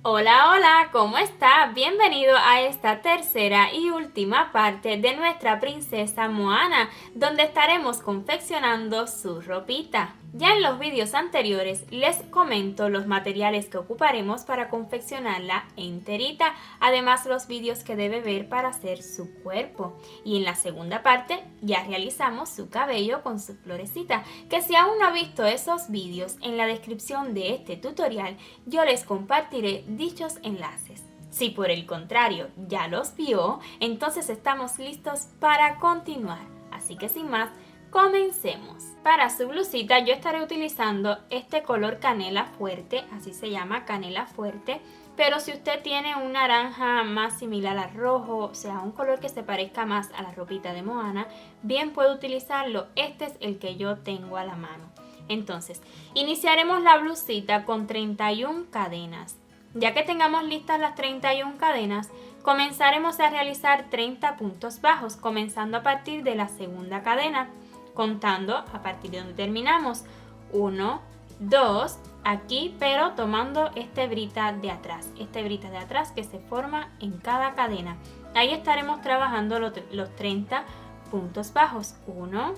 Hola, hola, ¿cómo está? Bienvenido a esta tercera y última parte de nuestra princesa Moana, donde estaremos confeccionando su ropita. Ya en los vídeos anteriores les comento los materiales que ocuparemos para confeccionarla enterita, además los vídeos que debe ver para hacer su cuerpo. Y en la segunda parte ya realizamos su cabello con su florecita, que si aún no ha visto esos vídeos, en la descripción de este tutorial yo les compartiré dichos enlaces. Si por el contrario ya los vio, entonces estamos listos para continuar. Así que sin más, comencemos. Para su blusita yo estaré utilizando este color canela fuerte, así se llama, canela fuerte. Pero si usted tiene un naranja más similar al rojo, o sea, un color que se parezca más a la ropita de Moana, bien puede utilizarlo. Este es el que yo tengo a la mano. Entonces, iniciaremos la blusita con 31 cadenas. Ya que tengamos listas las 31 cadenas, comenzaremos a realizar 30 puntos bajos, comenzando a partir de la segunda cadena, contando a partir de donde terminamos. 1, 2, aquí, pero tomando esta hebrita de atrás que se forma en cada cadena. Ahí estaremos trabajando los 30 puntos bajos. 1,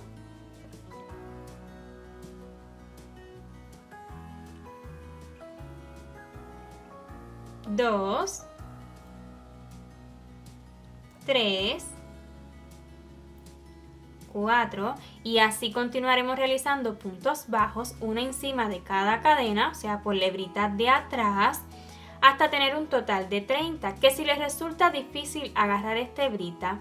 2, 3, 4 y así continuaremos realizando puntos bajos, uno encima de cada cadena, o sea, por la hebrita de atrás, hasta tener un total de 30, que si les resulta difícil agarrar esta hebrita,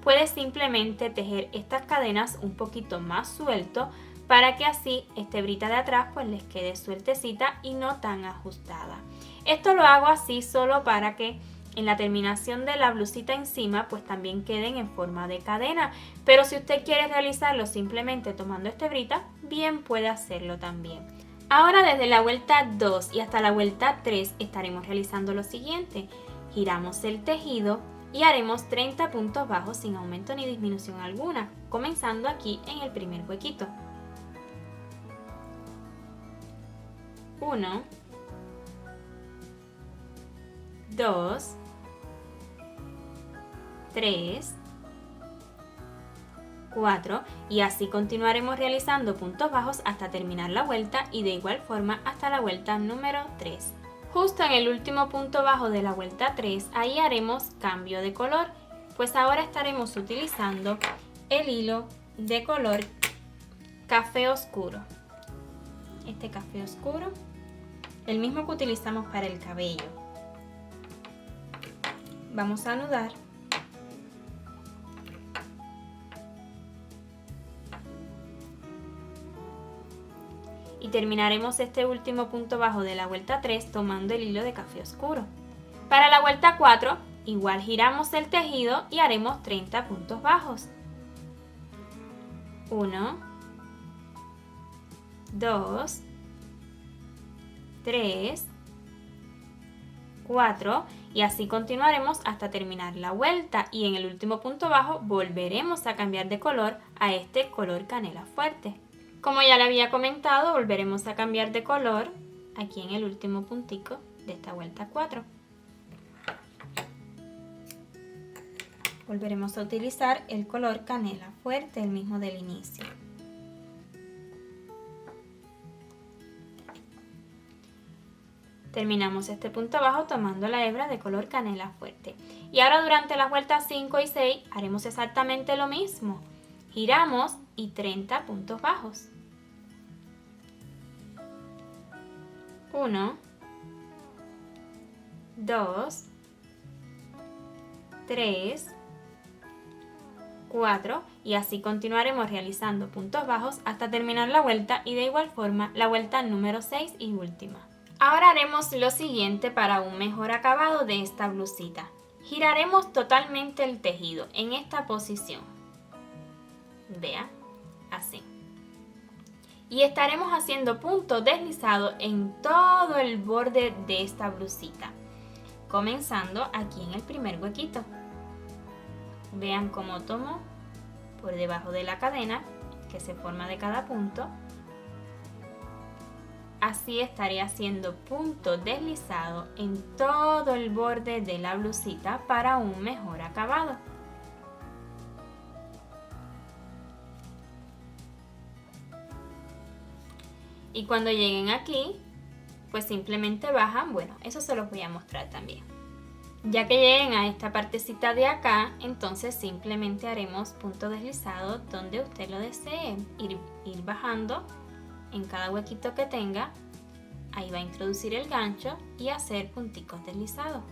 puedes simplemente tejer estas cadenas un poquito más suelto para que así esta hebrita de atrás pues les quede sueltecita y no tan ajustada. Esto lo hago así solo para que en la terminación de la blusita encima pues también queden en forma de cadena, pero si usted quiere realizarlo simplemente tomando esta hebrita, bien puede hacerlo también. Ahora desde la vuelta 2 y hasta la vuelta 3 estaremos realizando lo siguiente: giramos el tejido y haremos 30 puntos bajos sin aumento ni disminución alguna, comenzando aquí en el primer huequito. 1, 2, 3, 4 y así continuaremos realizando puntos bajos hasta terminar la vuelta y de igual forma hasta la vuelta número 3. Justo en el último punto bajo de la vuelta 3, ahí haremos cambio de color, pues ahora estaremos utilizando el hilo de color café oscuro. Este café oscuro, el mismo que utilizamos para el cabello. Vamos a anudar. Y terminaremos este último punto bajo de la vuelta 3 tomando el hilo de café oscuro. Para la vuelta 4, igual giramos el tejido y haremos 30 puntos bajos. 1, 2, 3, 4 y así continuaremos hasta terminar la vuelta y en el último punto bajo volveremos a cambiar de color a este color canela fuerte. Como ya le había comentado, volveremos a cambiar de color aquí en el último puntico de esta vuelta 4. Volveremos a utilizar el color canela fuerte, el mismo del inicio. Terminamos este punto bajo tomando la hebra de color canela fuerte. Y ahora durante las vueltas 5 y 6 haremos exactamente lo mismo. Giramos y 30 puntos bajos. 1, 2, 3, 4 y así continuaremos realizando puntos bajos hasta terminar la vuelta y de igual forma la vuelta número 6 y última. Ahora haremos lo siguiente para un mejor acabado de esta blusita. Giraremos totalmente el tejido en esta posición. Vea, así. Y estaremos haciendo puntos deslizados en todo el borde de esta blusita, comenzando aquí en el primer huequito. Vean cómo tomo por debajo de la cadena que se forma de cada punto Así estaré haciendo puntos deslizados en todo el borde de la blusita para un mejor acabado. Y cuando lleguen aquí, pues simplemente bajan. Bueno, eso se los voy a mostrar también. Ya que lleguen a esta partecita de acá, entonces simplemente haremos punto deslizado donde usted lo desee. Ir bajando en cada huequito que tenga. Ahí va a introducir el gancho y hacer punticos deslizados.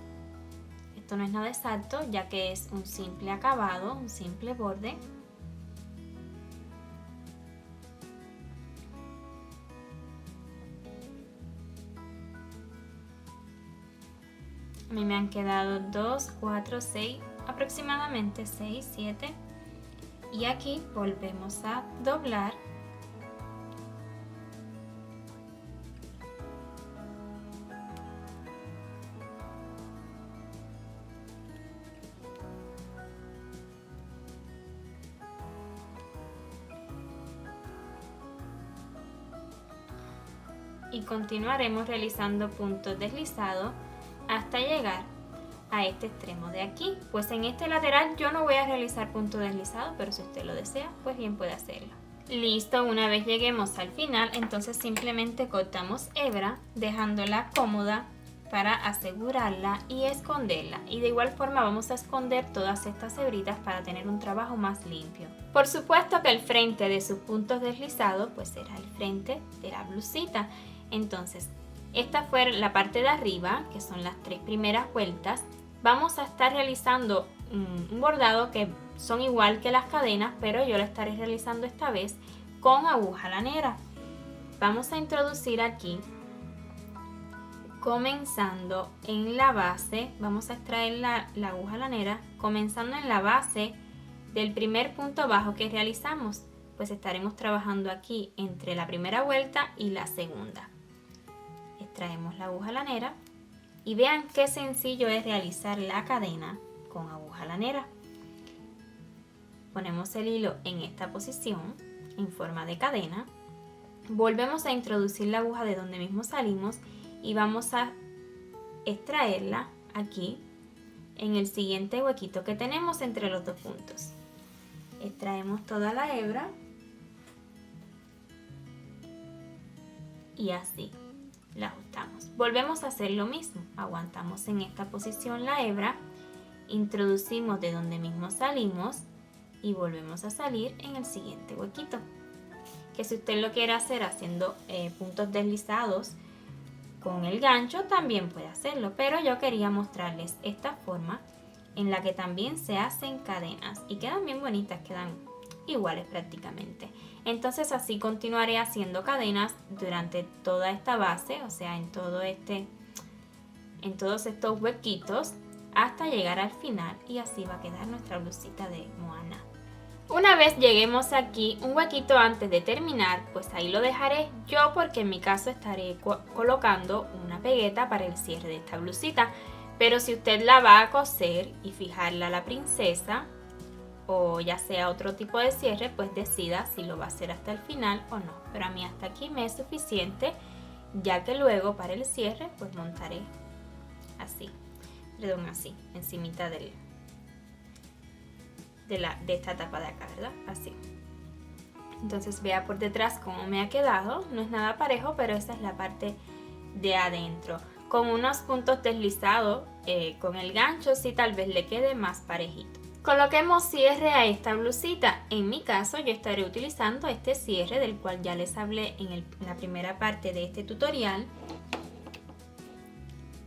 Esto no es nada exacto, ya que es un simple acabado, un simple borde. A mí me han quedado 2, 4, 6, aproximadamente 6, 7. Y aquí volvemos a doblar. Y continuaremos realizando puntos deslizados hasta llegar a este extremo de aquí. Pues en este lateral yo no voy a realizar punto deslizado, pero si usted lo desea, pues bien puede hacerlo. Listo, una vez lleguemos al final, entonces simplemente cortamos hebra, dejándola cómoda para asegurarla y esconderla. Y de igual forma vamos a esconder todas estas hebritas para tener un trabajo más limpio. Por supuesto que el frente de sus puntos deslizados pues será el frente de la blusita. Entonces, esta fue la parte de arriba, que son las 3 primeras vueltas. Vamos a estar realizando un bordado que son igual que las cadenas, pero yo lo estaré realizando esta vez con aguja lanera. Vamos a introducir aquí, comenzando en la base, vamos a extraer la aguja lanera, comenzando en la base del primer punto bajo que realizamos. Pues estaremos trabajando aquí entre la primera vuelta y la segunda. Extraemos la aguja lanera y vean qué sencillo es realizar la cadena con aguja lanera. Ponemos el hilo en esta posición en forma de cadena, volvemos a introducir la aguja de donde mismo salimos y vamos a extraerla aquí en el siguiente huequito que tenemos entre los dos puntos. Extraemos toda la hebra y así la ajustamos. Volvemos a hacer lo mismo, aguantamos en esta posición la hebra, introducimos de donde mismo salimos y volvemos a salir en el siguiente huequito. Que si usted lo quiere hacer haciendo puntos deslizados con el gancho también puede hacerlo, pero yo quería mostrarles esta forma en la que también se hacen cadenas y quedan bien bonitas, quedan iguales prácticamente. Entonces así continuaré haciendo cadenas durante toda esta base, o sea en todos estos huequitos hasta llegar al final, y así va a quedar nuestra blusita de Moana. Una vez lleguemos aquí, un huequito antes de terminar, pues ahí lo dejaré yo porque en mi caso estaré colocando una pegueta para el cierre de esta blusita. Pero si usted la va a coser y fijarla a la princesa, o ya sea otro tipo de cierre, pues decida si lo va a hacer hasta el final o no. Pero a mí hasta aquí me es suficiente, ya que luego para el cierre pues montaré así, así, encimita de esta tapa de acá, ¿verdad? Así. Entonces vea por detrás cómo me ha quedado. No es nada parejo, pero esa es la parte de adentro. Con unos puntos deslizados con el gancho, sí tal vez le quede más parejito. Coloquemos cierre a esta blusita. En mi caso yo estaré utilizando este cierre del cual ya les hablé en la primera parte de este tutorial.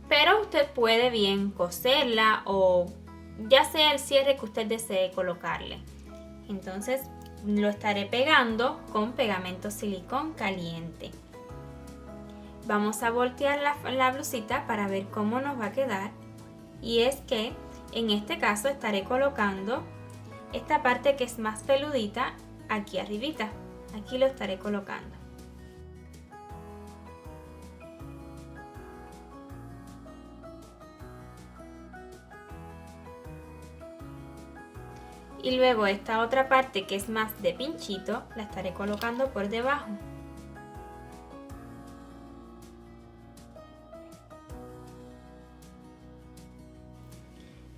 Pero usted puede bien coserla o ya sea el cierre que usted desee colocarle. Entonces lo estaré pegando con pegamento silicón caliente. Vamos a voltear la blusita para ver cómo nos va a quedar. Y es que en este caso estaré colocando esta parte que es más peludita aquí arribita. Aquí lo estaré colocando. Y luego esta otra parte que es más de pinchito la estaré colocando por debajo.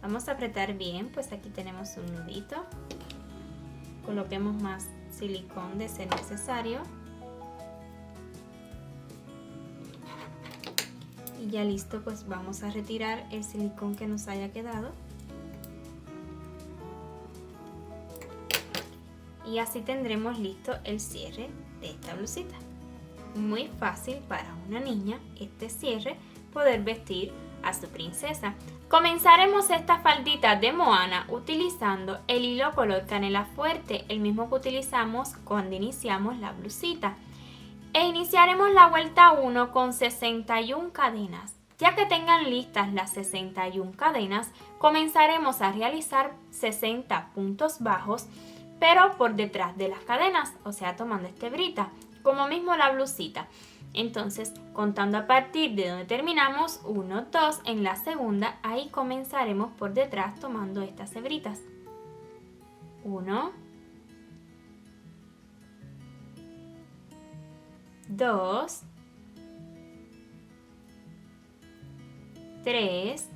Vamos a apretar bien, pues aquí tenemos un nudito. Coloquemos más silicón de ser necesario. Y ya listo, pues vamos a retirar el silicón que nos haya quedado. Y así tendremos listo el cierre de esta blusita. Muy fácil para una niña este cierre poder vestir a su princesa. Comenzaremos esta faldita de Moana utilizando el hilo color canela fuerte, el mismo que utilizamos cuando iniciamos la blusita. E iniciaremos la vuelta 1 con 61 cadenas. Ya que tengan listas las 61 cadenas, comenzaremos a realizar 60 puntos bajos, pero por detrás de las cadenas, o sea, tomando esta hebrita, como mismo la blusita. Entonces, contando a partir de donde terminamos, 1, 2, en la segunda, ahí comenzaremos por detrás tomando estas hebritas. 1, 2, 3,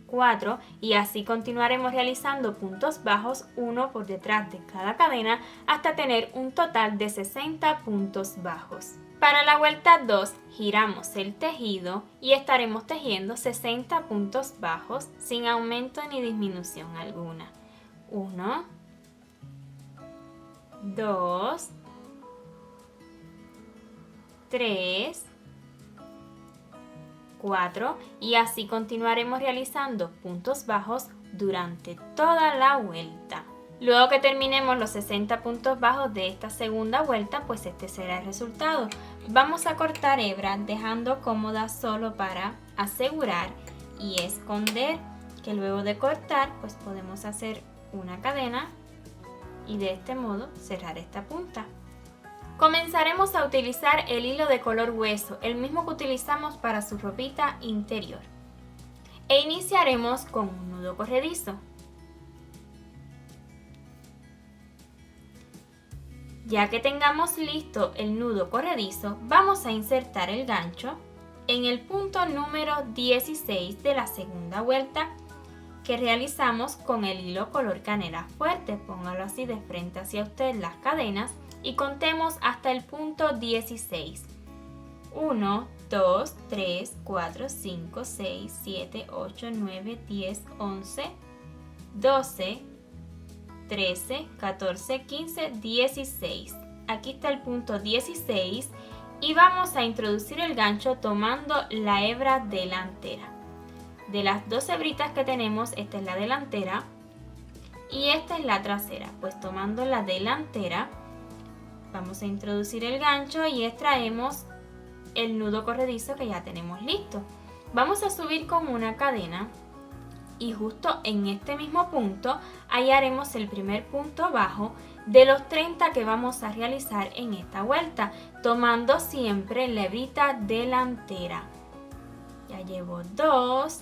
4 y así continuaremos realizando puntos bajos uno por detrás de cada cadena hasta tener un total de 60 puntos bajos. Para la vuelta 2 giramos el tejido y estaremos tejiendo 60 puntos bajos sin aumento ni disminución alguna. 1, 2, 3, 4 y así continuaremos realizando puntos bajos durante toda la vuelta. Luego que terminemos los 60 puntos bajos de esta segunda vuelta, pues este será el resultado. Vamos a cortar hebra dejando cómoda solo para asegurar y esconder que luego de cortar pues podemos hacer una cadena y de este modo cerrar esta punta. Comenzaremos a utilizar el hilo de color hueso, el mismo que utilizamos para su ropita interior. E iniciaremos con un nudo corredizo. Ya que tengamos listo el nudo corredizo, vamos a insertar el gancho en el punto número 16 de la segunda vuelta que realizamos con el hilo color canela fuerte. Póngalo así de frente hacia usted las cadenas y contemos hasta el punto 16. 1, 2, 3, 4, 5, 6, 7, 8, 9, 10, 11, 12, 13, 14, 15, 16. Aquí está el punto 16 y vamos a introducir el gancho tomando la hebra delantera. De las dos hebritas que tenemos, esta es la delantera y esta es la trasera. Pues tomando la delantera, vamos a introducir el gancho y extraemos el nudo corredizo que ya tenemos listo. Vamos a subir con una cadena y justo en este mismo punto ahí haremos el primer punto bajo de los 30 que vamos a realizar en esta vuelta, tomando siempre la hebrita delantera. Ya llevo 2.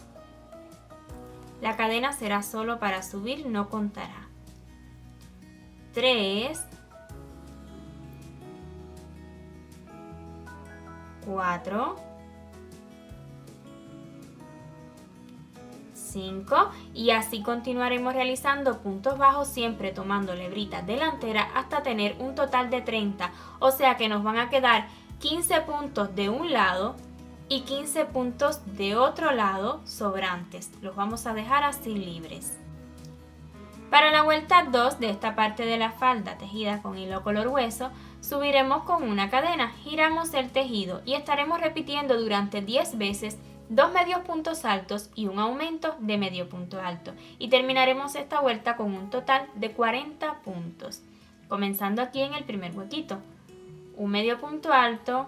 La cadena será solo para subir, no contará. 3, 4, 5 y así continuaremos realizando puntos bajos siempre tomando la hebrita delantera hasta tener un total de 30, o sea que nos van a quedar 15 puntos de un lado y 15 puntos de otro lado sobrantes. Los vamos a dejar así libres. Para la vuelta 2 de esta parte de la falda tejida con hilo color hueso, subiremos con una cadena, giramos el tejido y estaremos repitiendo durante 10 veces 2 medios puntos altos y un aumento de medio punto alto. Y terminaremos esta vuelta con un total de 40 puntos. Comenzando aquí en el primer huequito. Un medio punto alto,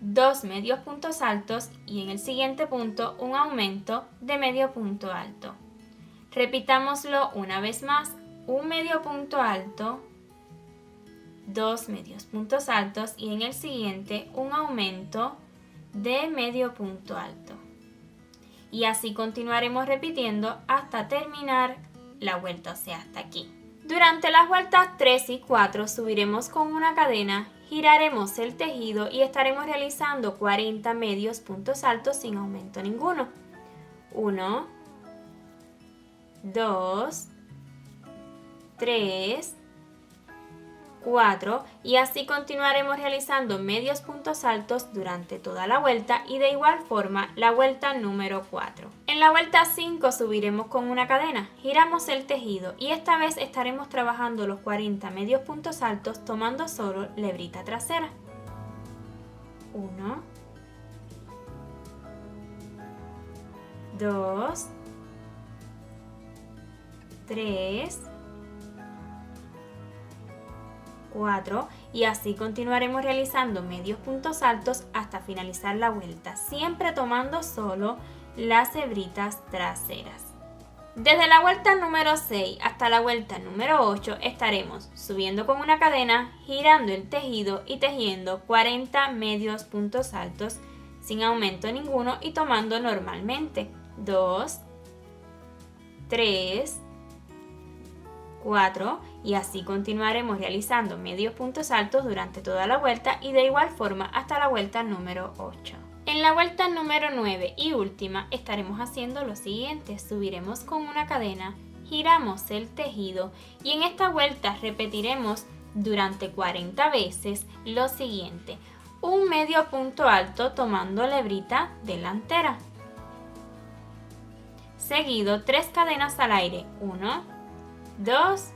2 medios puntos altos y en el siguiente punto un aumento de medio punto alto. Repitámoslo una vez más, un medio punto alto, 2 medios puntos altos y en el siguiente un aumento de medio punto alto. Y así continuaremos repitiendo hasta terminar la vuelta, o sea, hasta aquí. Durante las vueltas 3 y 4 subiremos con una cadena, giraremos el tejido y estaremos realizando 40 medios puntos altos sin aumento ninguno. 1, 2, 3, 4 y así continuaremos realizando medios puntos altos durante toda la vuelta y de igual forma la vuelta número 4. En la vuelta 5 subiremos con una cadena, giramos el tejido y esta vez estaremos trabajando los 40 medios puntos altos tomando solo la hebrita trasera. 1, 2, 3, 4 y así continuaremos realizando medios puntos altos hasta finalizar la vuelta, siempre tomando solo las hebritas traseras. Desde la vuelta número 6 hasta la vuelta número 8 estaremos subiendo con una cadena, girando el tejido y tejiendo 40 medios puntos altos sin aumento ninguno y tomando normalmente 2, 3, 4 y así continuaremos realizando medios puntos altos durante toda la vuelta y de igual forma hasta la vuelta número 8. En la vuelta número 9 y última estaremos haciendo lo siguiente, subiremos con una cadena, giramos el tejido y en esta vuelta repetiremos durante 40 veces lo siguiente, un medio punto alto tomando la hebrita delantera, seguido 3 cadenas al aire, 1, 2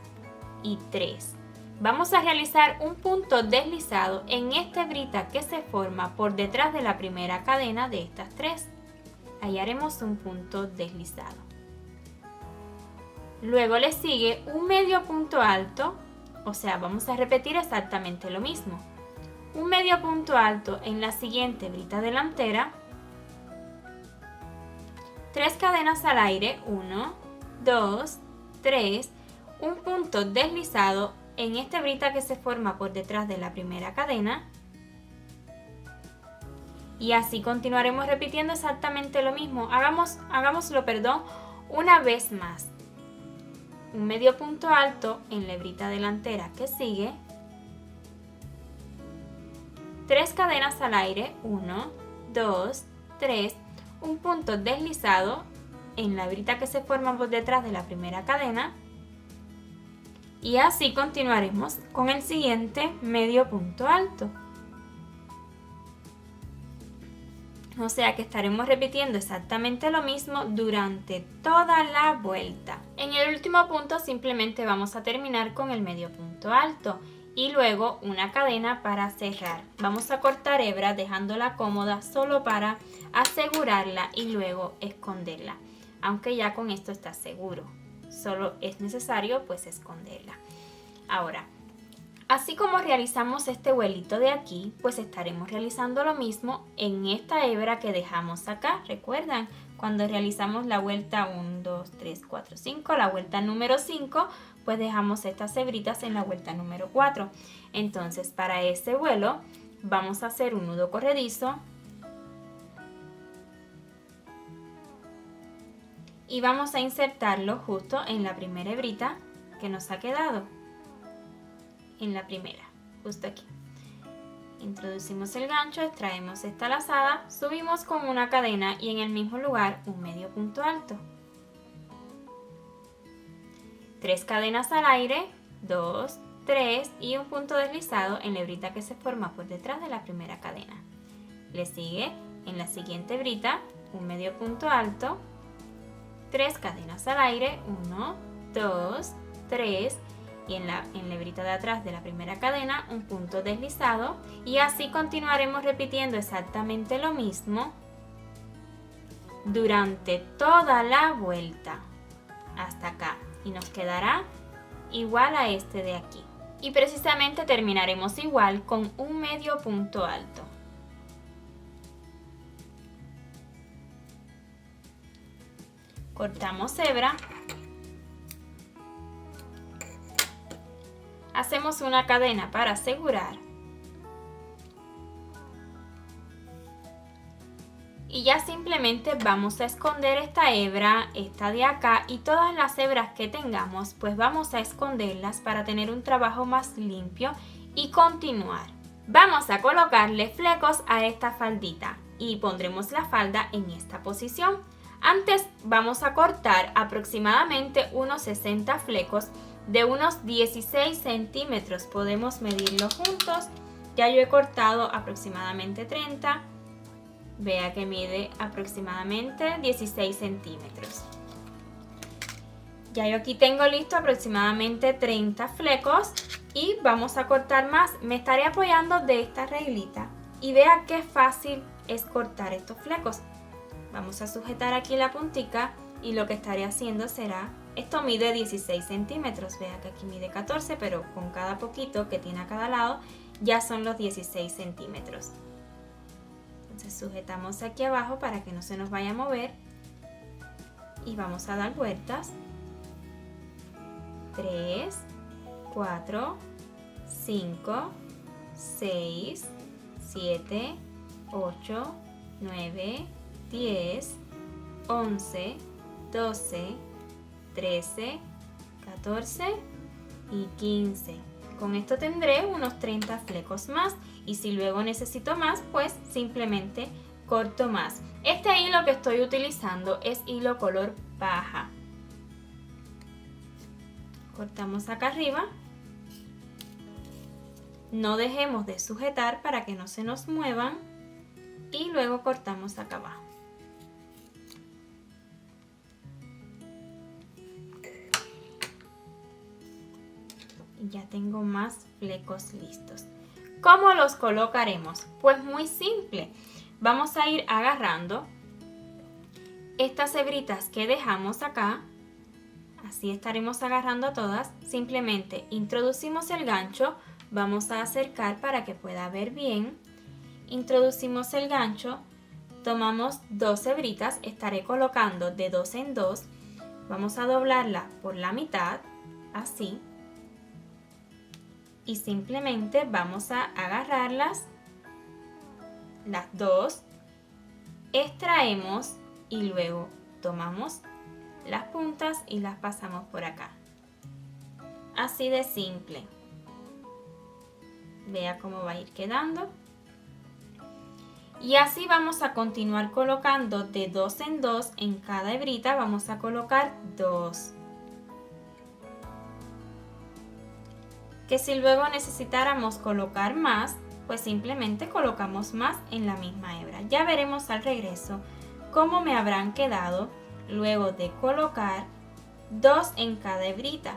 y 3. Vamos a realizar un punto deslizado en esta hebrita que se forma por detrás de la primera cadena de estas 3. Ahí haremos un punto deslizado. Luego le sigue un medio punto alto, o sea, vamos a repetir exactamente lo mismo. Un medio punto alto en la siguiente hebrita delantera, 3 cadenas al aire, 1, 2, 3, un punto deslizado en esta hebrita que se forma por detrás de la primera cadena y así continuaremos repitiendo exactamente lo mismo. Hagámoslo una vez más. Un medio punto alto en la hebrita delantera que sigue, 3 cadenas al aire, 1, 2, 3, un punto deslizado en la hebrita que se forma por detrás de la primera cadena y así continuaremos con el siguiente medio punto alto. O sea que estaremos repitiendo exactamente lo mismo durante toda la vuelta. En el último punto simplemente vamos a terminar con el medio punto alto y luego una cadena para cerrar. Vamos a cortar hebra dejándola cómoda solo para asegurarla y luego esconderla. Aunque ya con esto está seguro. Solo es necesario pues esconderla. Ahora, así como realizamos este vuelito de aquí, pues estaremos realizando lo mismo en esta hebra que dejamos acá. ¿Recuerdan? Cuando realizamos la vuelta 1, 2, 3, 4, 5, la vuelta número 5, pues dejamos estas hebritas en la vuelta número 4. Entonces, para ese vuelo vamos a hacer un nudo corredizo. Y vamos a insertarlo justo en la primera hebrita que nos ha quedado. En la primera, justo aquí. Introducimos el gancho, extraemos esta lazada, subimos con una cadena y en el mismo lugar un medio punto alto. 3 cadenas al aire, 2, 3 y un punto deslizado en la hebrita que se forma por detrás de la primera cadena. Le sigue en la siguiente hebrita un medio punto alto, 3 cadenas al aire, 1, 2, 3 y en la hebrita de atrás de la primera cadena un punto deslizado y así continuaremos repitiendo exactamente lo mismo durante toda la vuelta hasta acá y nos quedará igual a este de aquí y precisamente terminaremos igual con un medio punto alto. Cortamos hebra, hacemos una cadena para asegurar y ya simplemente vamos a esconder esta hebra, esta de acá y todas las hebras que tengamos, pues vamos a esconderlas para tener un trabajo más limpio y continuar. Vamos a colocarle flecos a esta faldita y pondremos la falda en esta posición. Antes vamos a cortar aproximadamente unos 60 flecos de unos 16 centímetros. Podemos medirlo juntos. Ya yo he cortado aproximadamente 30. Vea que mide aproximadamente 16 centímetros. Ya yo aquí tengo listo aproximadamente 30 flecos y vamos a cortar más. Me estaré apoyando de esta reglita y vea qué fácil es cortar estos flecos. Vamos a sujetar aquí la puntica y lo que estaré haciendo será, esto mide 16 centímetros, vea que aquí mide 14, pero con cada poquito que tiene a cada lado ya son los 16 centímetros. Entonces sujetamos aquí abajo para que no se nos vaya a mover y vamos a dar vueltas. 3, 4, 5, 6, 7, 8, 9, 10, 11, 12, 13, 14 y 15. Con esto tendré unos 30 flecos más y si luego necesito más, pues simplemente corto más. Este hilo que estoy utilizando es hilo color paja. Cortamos acá arriba. No dejemos de sujetar para que no se nos muevan y luego cortamos acá abajo. Y ya tengo más flecos listos. ¿Cómo los colocaremos? Pues muy simple. Vamos a ir agarrando estas hebritas que dejamos acá. Así estaremos agarrando todas. Simplemente introducimos el gancho. Vamos a acercar para que pueda ver bien. Introducimos el gancho. Tomamos dos hebritas. Estaré colocando de dos en dos. Vamos a doblarla por la mitad. Así. Y simplemente vamos a agarrarlas. Las dos. Extraemos y luego tomamos las puntas y las pasamos por acá. Así de simple. Vea cómo va a ir quedando. Y así vamos a continuar colocando de dos en dos. En cada hebrita vamos a colocar dos. Que si luego necesitáramos colocar más, pues simplemente colocamos más en la misma hebra. Ya veremos al regreso cómo me habrán quedado luego de colocar dos en cada hebrita.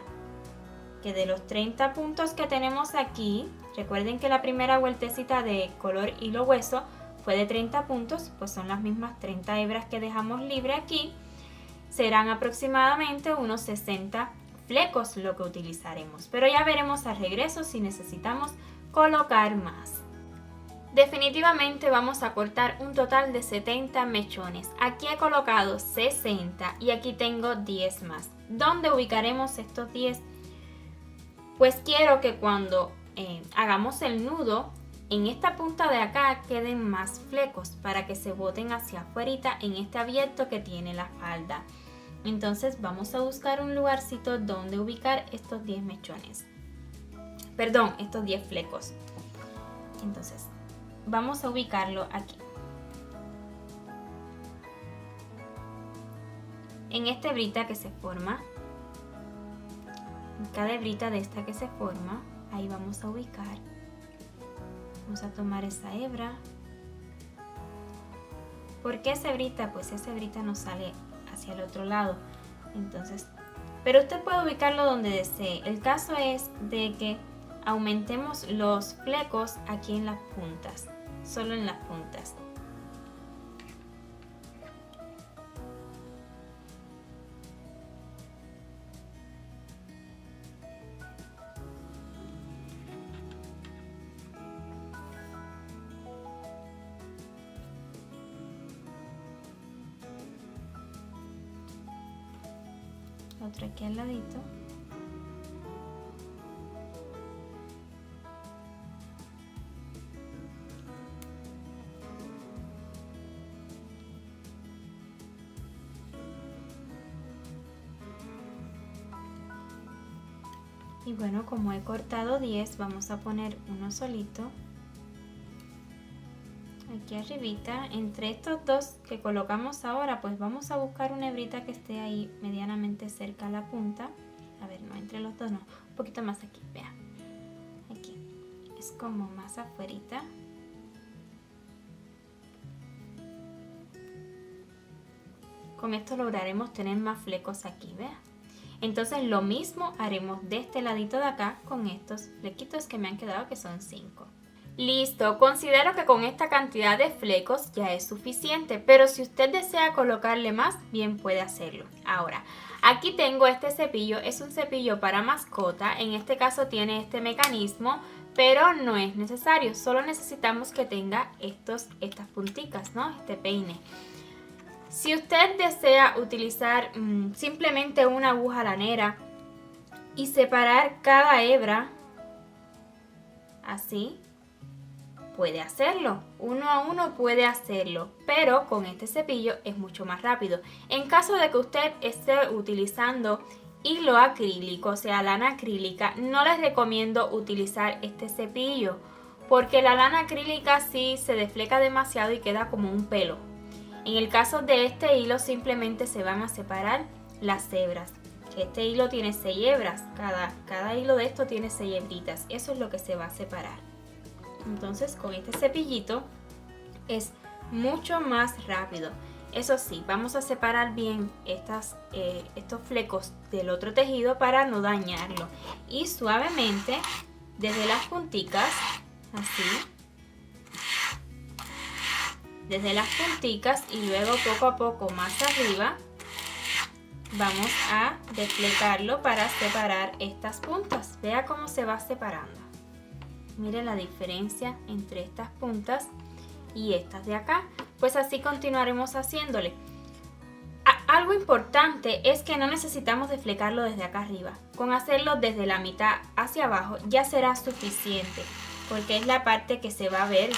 Que de los 30 puntos que tenemos aquí, recuerden que la primera vueltecita de color hilo hueso fue de 30 puntos, pues son las mismas 30 hebras que dejamos libre aquí. Serán aproximadamente unos 60 flecos lo que utilizaremos, pero ya veremos al regreso si necesitamos colocar más. Definitivamente vamos a cortar un total de 70 mechones. Aquí he colocado 60 y aquí tengo 10 más. ¿Dónde ubicaremos estos 10? Pues quiero que cuando hagamos el nudo, en esta punta de acá queden más flecos para que se boten hacia afuera en este abierto que tiene la falda. Entonces vamos a buscar un lugarcito donde ubicar estos 10 mechones. Perdón, estos 10 flecos. Entonces vamos a ubicarlo aquí. En esta hebrita que se forma, en cada hebrita de esta que se forma, ahí vamos a ubicar. Vamos a tomar esa hebra. ¿Por qué esa hebrita? Pues esa hebrita nos sale hacia el otro lado. Entonces, pero usted puede ubicarlo donde desee. El caso es de que aumentemos los flecos aquí en las puntas, solo en las puntas. Otro aquí al ladito. Y bueno, como he cortado 10, vamos a poner uno solito aquí arribita, entre estos dos que colocamos ahora, pues vamos a buscar una hebrita que esté ahí medianamente cerca a la punta. A ver, no, entre los dos no, un poquito más aquí, vea. Aquí, es como más afuerita. Con esto lograremos tener más flecos aquí, vea. Entonces lo mismo haremos de este ladito de acá con estos flequitos que me han quedado, que son 5. Listo, considero que con esta cantidad de flecos ya es suficiente, pero si usted desea colocarle más, bien puede hacerlo. Ahora, aquí tengo este cepillo, es un cepillo para mascota, en este caso tiene este mecanismo, pero no es necesario, solo necesitamos que tenga estas punticas, ¿no? Este peine. Si usted desea utilizar simplemente una aguja lanera y separar cada hebra, así, puede hacerlo, uno a uno puede hacerlo, pero con este cepillo es mucho más rápido. En caso de que usted esté utilizando hilo acrílico, o sea, lana acrílica, no les recomiendo utilizar este cepillo, porque la lana acrílica sí se desfleca demasiado y queda como un pelo. En el caso de este hilo simplemente se van a separar las hebras. Este hilo tiene 6 hebras, cada hilo de esto tiene 6 hebritas, eso es lo que se va a separar. Entonces con este cepillito es mucho más rápido. Eso sí, vamos a separar bien estos flecos del otro tejido para no dañarlo. Y suavemente, desde las punticas, así, desde las punticas y luego poco a poco más arriba, vamos a desflecarlo para separar estas puntas. Vea cómo se va separando. Mire la diferencia entre estas puntas y estas de acá. Pues así continuaremos haciéndole. Algo importante es que no necesitamos desflecarlo desde acá arriba. Con hacerlo desde la mitad hacia abajo ya será suficiente, porque es la parte que se va a ver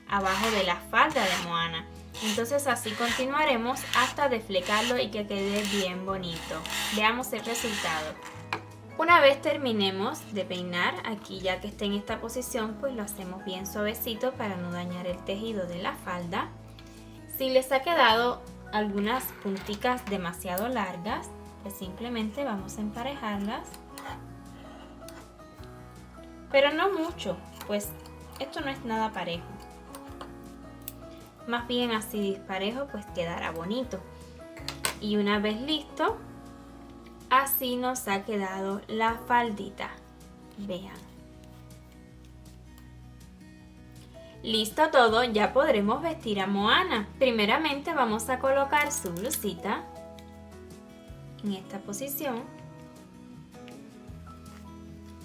abajo de la falda de Moana. Entonces así continuaremos hasta desflecarlo y que quede bien bonito. Veamos el resultado. Una vez terminemos de peinar, aquí ya que esté en esta posición, pues lo hacemos bien suavecito para no dañar el tejido de la falda. Si les ha quedado algunas punticas demasiado largas, pues simplemente vamos a emparejarlas. Pero no mucho, pues esto no es nada parejo. Más bien así disparejo, pues quedará bonito. Y una vez listo, así nos ha quedado la faldita. Vean. Listo todo, ya podremos vestir a Moana. Primeramente vamos a colocar su blusita en esta posición.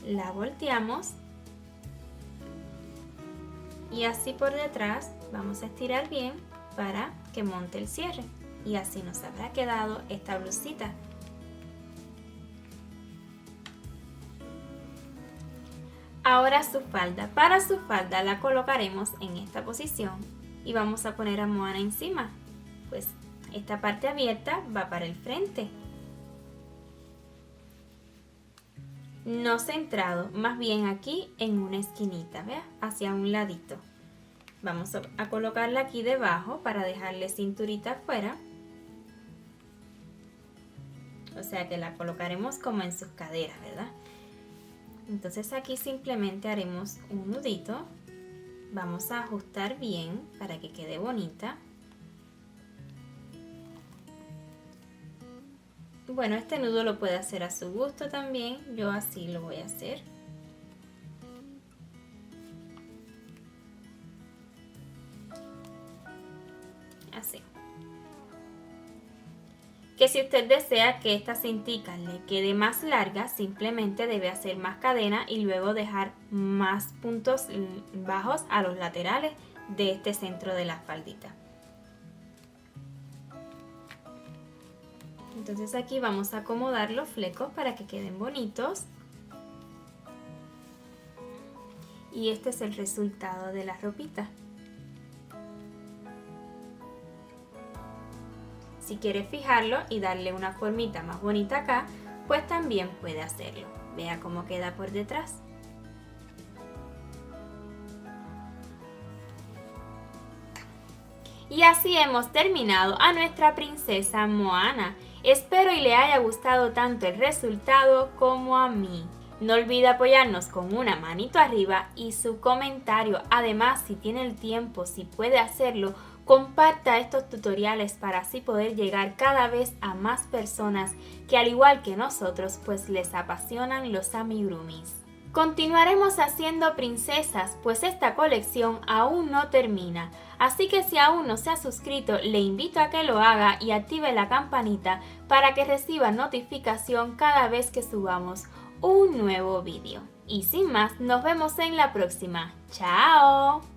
La volteamos. Y así por detrás vamos a estirar bien para que monte el cierre. Y así nos habrá quedado esta blusita. Ahora su falda. Para su falda la colocaremos en esta posición y vamos a poner a Moana encima. Pues esta parte abierta va para el frente. No centrado, más bien aquí en una esquinita, ¿vea? Hacia un ladito. Vamos a colocarla aquí debajo para dejarle cinturita afuera. O sea que la colocaremos como en sus caderas, ¿verdad? Entonces aquí simplemente haremos un nudito. Vamos a ajustar bien para que quede bonita. Bueno, este nudo lo puede hacer a su gusto también. Yo así lo voy a hacer. Así. Que si usted desea que esta cintica le quede más larga, simplemente debe hacer más cadena y luego dejar más puntos bajos a los laterales de este centro de la faldita. Entonces aquí vamos a acomodar los flecos para que queden bonitos. Y este es el resultado de la ropita. Si quiere fijarlo y darle una formita más bonita acá, pues también puede hacerlo. Vea cómo queda por detrás. Y así hemos terminado a nuestra princesa Moana. Espero y le haya gustado tanto el resultado como a mí. No olvide apoyarnos con una manito arriba y su comentario. Además, si tiene el tiempo, si puede hacerlo, comparta estos tutoriales para así poder llegar cada vez a más personas que al igual que nosotros pues les apasionan los amigurumis. Continuaremos haciendo princesas, pues esta colección aún no termina, así que si aún no se ha suscrito, le invito a que lo haga y active la campanita para que reciba notificación cada vez que subamos un nuevo vídeo. Y sin más, nos vemos en la próxima. ¡Chao!